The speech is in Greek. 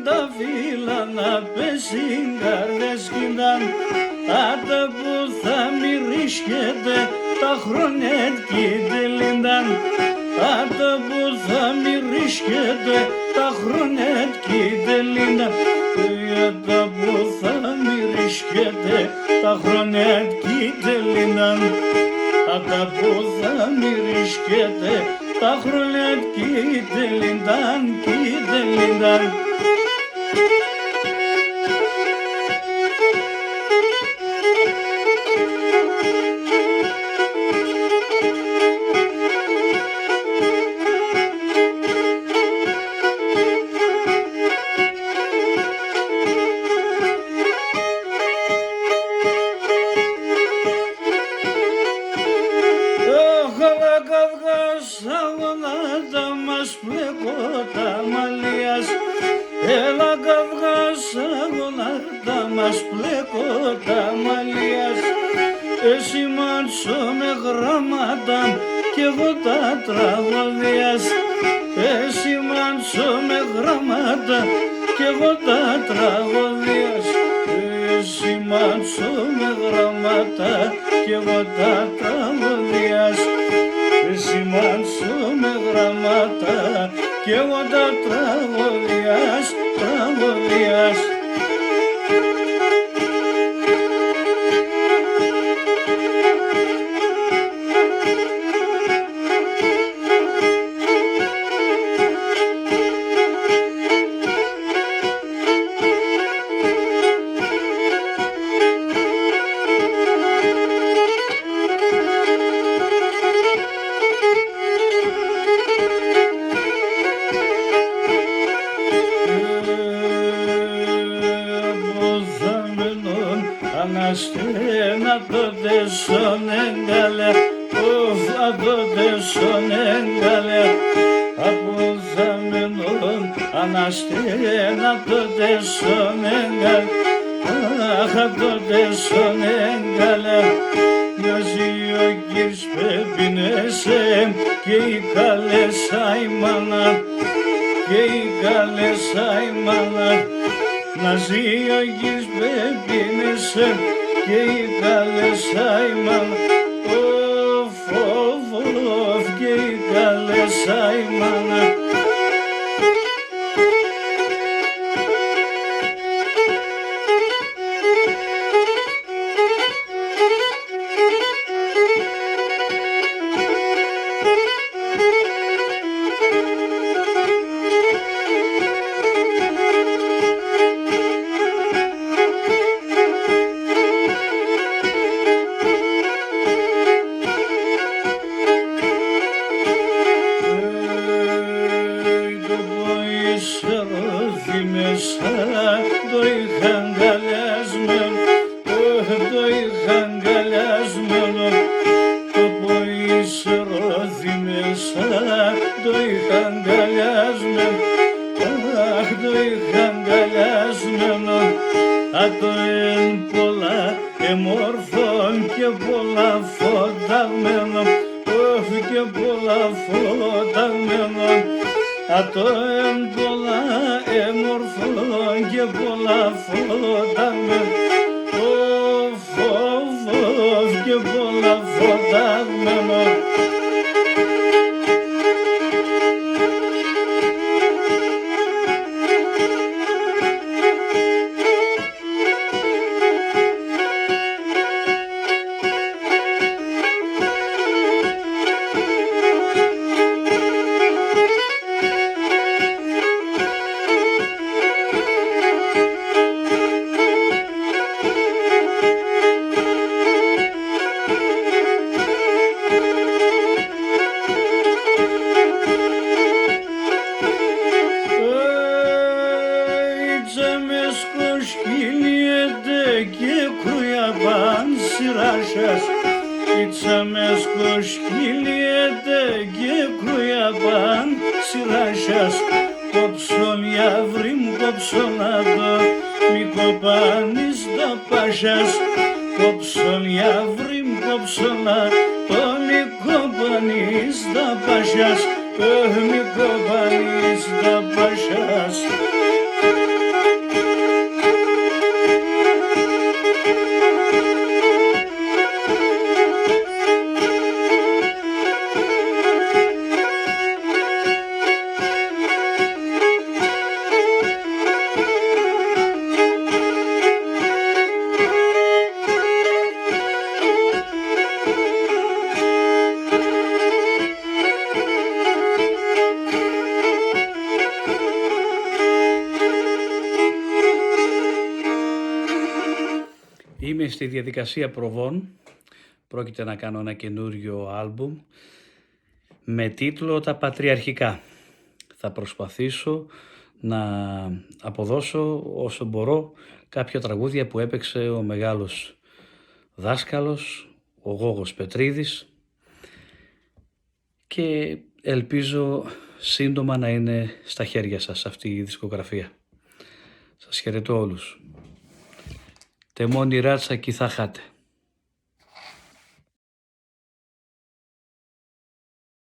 τα φύλλα να πέσει καρδές κοίταν, άντα που θα μυρίσκεται τα χρόνια κοίτελινταν, άντα που θα μυρίσκεται τα χρόνια κοίτελινταν, άντα που θα μυρίσκεται τα χρόνια κοίτελινταν, άντα που θα μυρίσκεται τα χρόνια κοίτελινταν, κοίτελινταν. Καυγάσαγονάτα μας πλεκότα μαλλίας, έλα καυγάσαγονάτα μας πλεκότα μαλλίας, εσύ μάτσο με γράμματα κι εγώ τα τραγωδίας, εσύ μάτσο με γράμματα κι εγώ τα τραγωδίας, εσύ μάτσο με γράμματα κι εγώ τα τραγωδίας, εσύ μάτσο με γράμματα κι εγώ τα τραγωδίας, τραγωδίας. Αναστένα τότε σον έγκαλε, ουφα τότε σον έγκαλε, από θαμενόν αναστένα τότε σον έγκαλε, αχ τότε σον έγκαλε, μοιάζει ο κύρς πεπινέσε και η καλέσα η μάνα, και η καλέσα η μάνα. Να ζει ο γης πεπίνεσαι και η καλέσα η μάνα, οφ, οφ, οφ, και η καλέσα η μάνα. Το είχα αγκαλιασμένο, το είχα αγκαλιασμένο, το ποησερόδι μέσα, το είχα αγκαλιασμένο, αχ το είχα αγκαλιασμένο, το εν πολλά εμόρφων και πολλά φωταγμένο, και πολλά φωταγμένο, το εν πολλά εμορφών και πολλά φωταγμένο, και πολλά φωταγμένο. και κουιαβάν σειράσας, ιτσαμέσκο σκυλιέτε και κουιαβάν σειράσας, κόψον γιαύριμ κόψον αδό, μη κοπάνεις το πάσας, κόψον γιαύριμ κόψον αδό, μη κοπάνεις το πάσας, μη κοπάνεις το πάσας. Είμαι στη διαδικασία προβών. Πρόκειται να κάνω ένα καινούριο άλμπουμ με τίτλο «Τα Πατριαρχικά». Θα προσπαθήσω να αποδώσω όσο μπορώ κάποια τραγούδια που έπαιξε ο μεγάλος δάσκαλος, ο Γόγος Πετρίδης, και ελπίζω σύντομα να είναι στα χέρια σας αυτή η δισκογραφία. Σας χαιρετώ όλους. Τεμόνι ράτσα κι θα χάτε.